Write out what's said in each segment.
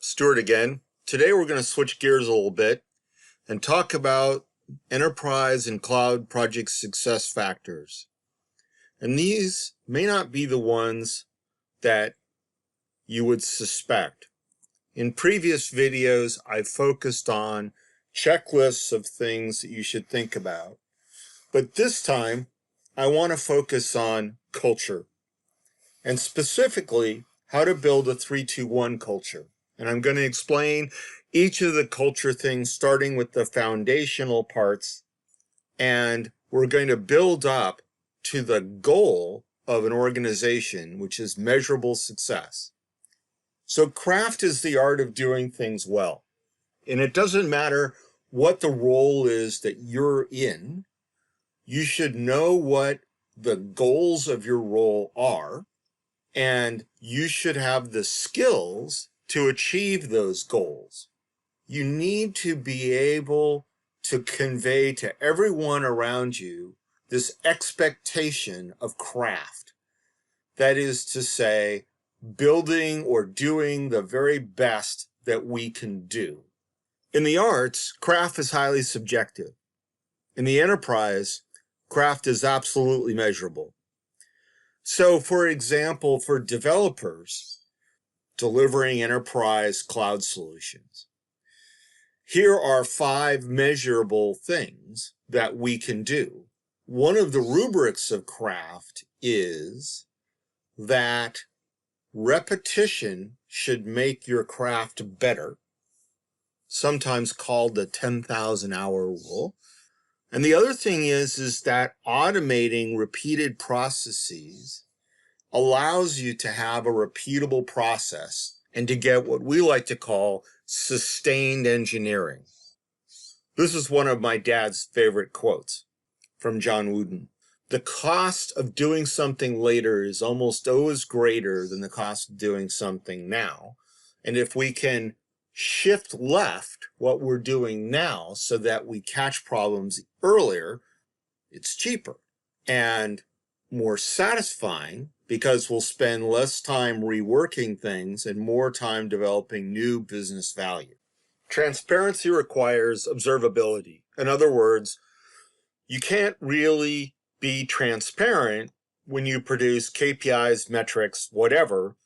Stuart again. Today we're going to switch gears a little bit and talk about enterprise and cloud project success factors. And these may not be the ones that you would suspect. In previous videos, I focused on checklists of things that you should think about. But this time, I want to focus on culture, and specifically how to build a 3-2-1 culture. And I'm going to explain each of the culture things, starting with the foundational parts, and we're going to build up to the goal of an organization, which is measurable success. So craft is the art of doing things well. And it doesn't matter what the role is that you're in. You should know what the goals of your role are, and you should have the skills to achieve those goals. You need to be able to convey to everyone around you this expectation of craft. That is to say, building or doing the very best that we can do. In the arts, craft is highly subjective. In the enterprise, craft is absolutely measurable. So, for example, for developers delivering enterprise cloud solutions, here are 5 measurable things that we can do. One of the rubrics of craft is that repetition should make your craft better, sometimes called the 10,000 hour rule. And the other thing is that automating repeated processes allows you to have a repeatable process and to get what we like to call sustained engineering. This is one of my dad's favorite quotes from John Wooden. The cost of doing something later is almost always greater than the cost of doing something now. And if we can shift left what we're doing now so that we catch problems earlier, it's cheaper and more satisfying because we'll spend less time reworking things and more time developing new business value. Transparency requires observability. In other words, you can't really be transparent when you produce KPIs, metrics, whatever,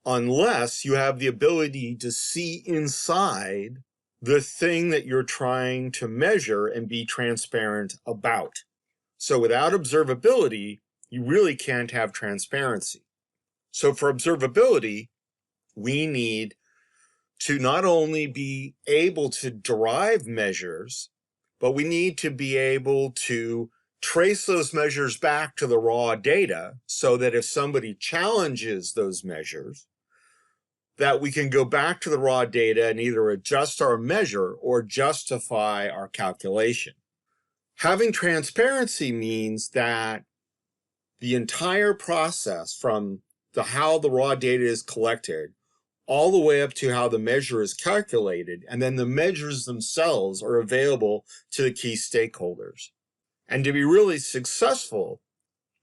unless you have the ability to see inside the thing that you're trying to measure and be transparent about. So without observability, you really can't have transparency. So for observability, we need to not only be able to derive measures, but we need to be able to trace those measures back to the raw data so that if somebody challenges those measures, that we can go back to the raw data and either adjust our measure or justify our calculation. Having transparency means that the entire process from how the raw data is collected all the way up to how the measure is calculated, and then the measures themselves are available to the key stakeholders. And to be really successful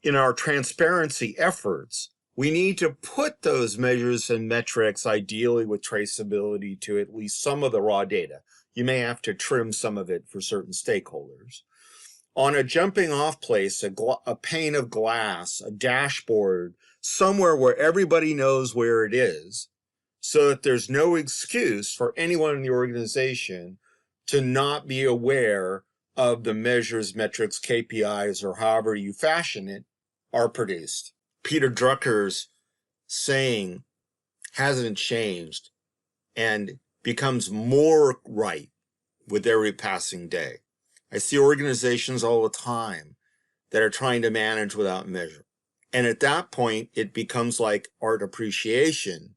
in our transparency efforts, we need to put those measures and metrics, ideally with traceability, to at least some of the raw data. You may have to trim some of it for certain stakeholders. On a jumping off place, a pane of glass, a dashboard, somewhere where everybody knows where it is, so that there's no excuse for anyone in the organization to not be aware of the measures, metrics, KPIs, or however you fashion it, are produced. Peter Drucker's saying hasn't changed and becomes more right with every passing day. I see organizations all the time that are trying to manage without measure. And at that point, it becomes like art appreciation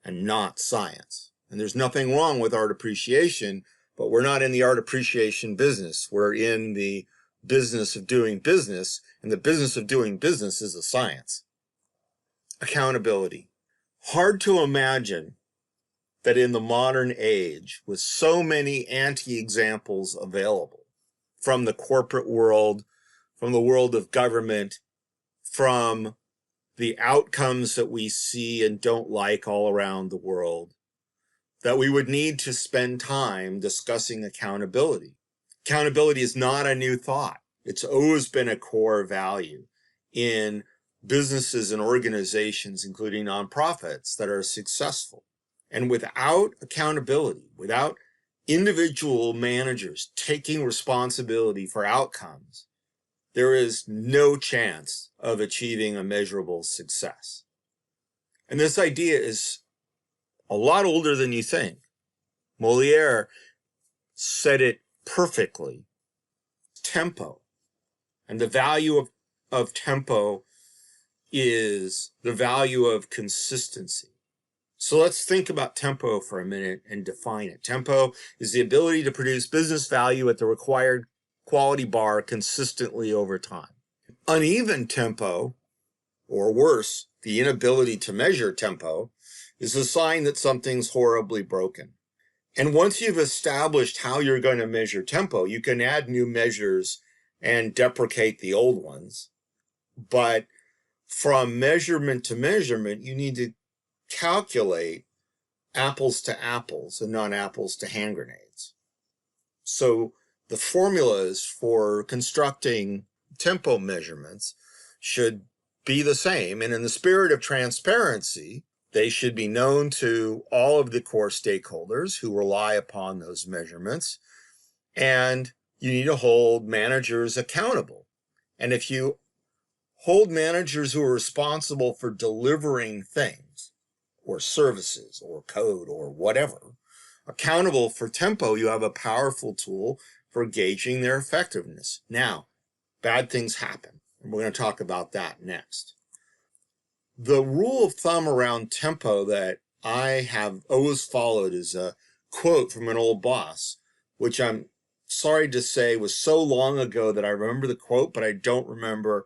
and not science. And there's nothing wrong with art appreciation, but we're not in the art appreciation business. We're in the business of doing business, and the business of doing business is a science. Accountability. Hard to imagine that in the modern age, with so many anti-examples available from the corporate world, from the world of government, from the outcomes that we see and don't like all around the world, that we would need to spend time discussing accountability. Accountability is not a new thought. It's always been a core value in businesses and organizations, including nonprofits, that are successful. And without accountability, without individual managers taking responsibility for outcomes, there is no chance of achieving a measurable success. And this idea is a lot older than you think. Moliere said it perfectly. Tempo. And the value of tempo is the value of consistency. So let's think about tempo for a minute and define it. Tempo is the ability to produce business value at the required quality bar consistently over time. Uneven tempo, or worse, the inability to measure tempo, is a sign that something's horribly broken. And once you've established how you're going to measure tempo, you can add new measures and deprecate the old ones. But from measurement to measurement, you need to calculate apples to apples and not apples to hand grenades. So the formulas for constructing tempo measurements should be the same. And in the spirit of transparency, they should be known to all of the core stakeholders who rely upon those measurements. And you need to hold managers accountable. And if you hold managers who are responsible for delivering things or services or code or whatever accountable for tempo, you have a powerful tool for gauging their effectiveness. Now, bad things happen, and we're going to talk about that next. The rule of thumb around tempo that I have always followed is a quote from an old boss, which I'm sorry to say was so long ago that I remember the quote, but I don't remember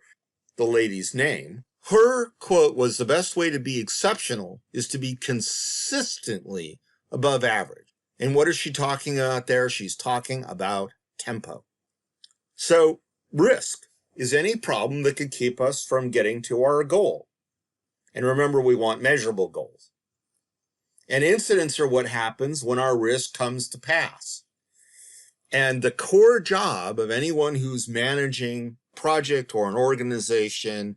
the lady's name. Her quote was, "The best way to be exceptional is to be consistently above average." And what is she talking about there? She's talking about tempo. So risk is any problem that could keep us from getting to our goal. And remember, we want measurable goals. And incidents are what happens when our risk comes to pass. And the core job of anyone who's managing a project or an organization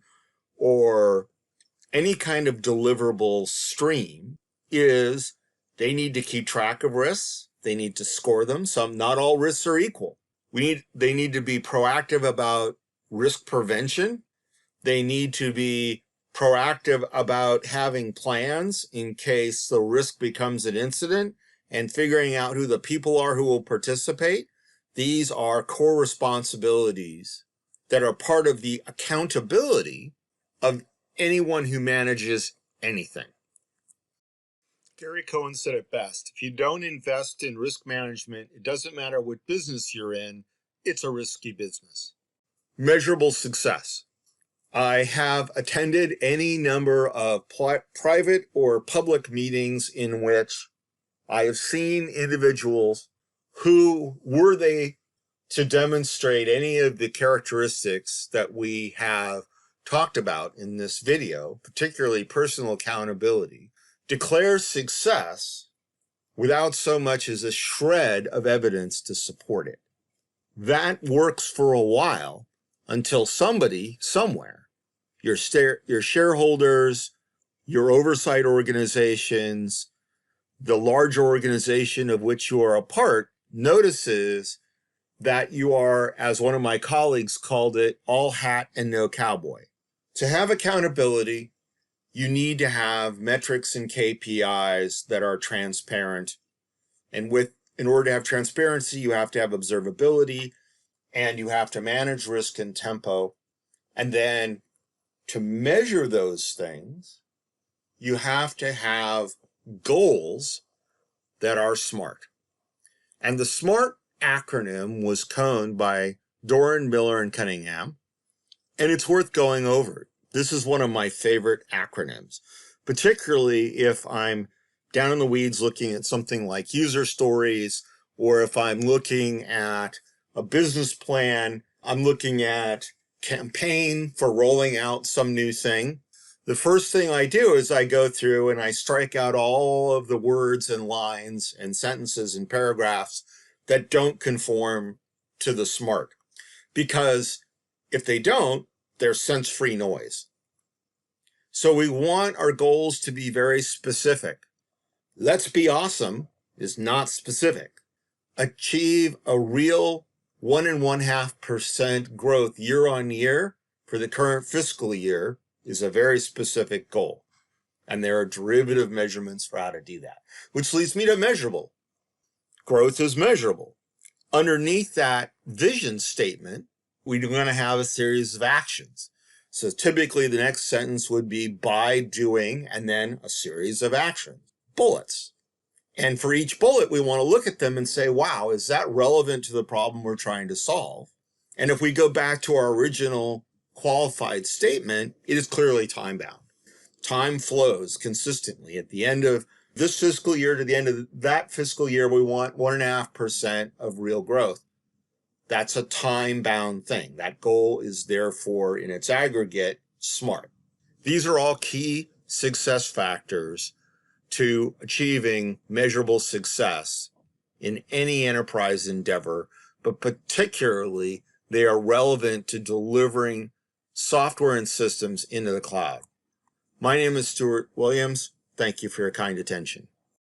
or any kind of deliverable stream is they need to keep track of risks. They need to score them. Not all risks are equal. They need to be proactive about risk prevention. They need to be proactive about having plans in case the risk becomes an incident and figuring out who the people are who will participate. These are core responsibilities that are part of the accountability of anyone who manages anything. Gary Cohn said it best: if you don't invest in risk management, it doesn't matter what business you're in, it's a risky business. Measurable success. I have attended any number of private or public meetings in which I have seen individuals who, were they to demonstrate any of the characteristics that we have talked about in this video, particularly personal accountability, declare success without so much as a shred of evidence to support it. That works for a while until somebody, somewhere, your shareholders, your oversight organizations, the large organization of which you are a part, notices that you are, as one of my colleagues called it, all hat and no cowboy. To have accountability, you need to have metrics and KPIs that are transparent. And in order to have transparency, you have to have observability, and you have to manage risk and tempo. And then to measure those things, you have to have goals that are SMART. And the SMART acronym was coined by Doran, Miller, and Cunningham, and it's worth going over. This is one of my favorite acronyms, particularly if I'm down in the weeds looking at something like user stories, or if I'm looking at a business plan, I'm looking at campaign for rolling out some new thing. the first thing I do is I go through and I strike out all of the words and lines and sentences and paragraphs that don't conform to the SMART. Because if they don't, they're sense-free noise. So we want our goals to be very specific. Let's be awesome is not specific. Achieve a real 1.5% growth year on year for the current fiscal year is a very specific goal. And there are derivative measurements for how to do that, which leads me to measurable. Growth is measurable. Underneath that vision statement, we're going to have a series of actions. So typically the next sentence would be by doing, and then a series of actions, bullets. And for each bullet, we want to look at them and say, wow, is that relevant to the problem we're trying to solve? And if we go back to our original qualified statement, it is clearly time-bound. Time flows consistently. At the end of this fiscal year to the end of that fiscal year, we want 1.5% of real growth. That's a time-bound thing. That goal is therefore, in its aggregate, SMART. These are all key success factors to achieving measurable success in any enterprise endeavor, but particularly they are relevant to delivering software and systems into the cloud. My name is Stuart Williams. Thank you for your kind attention.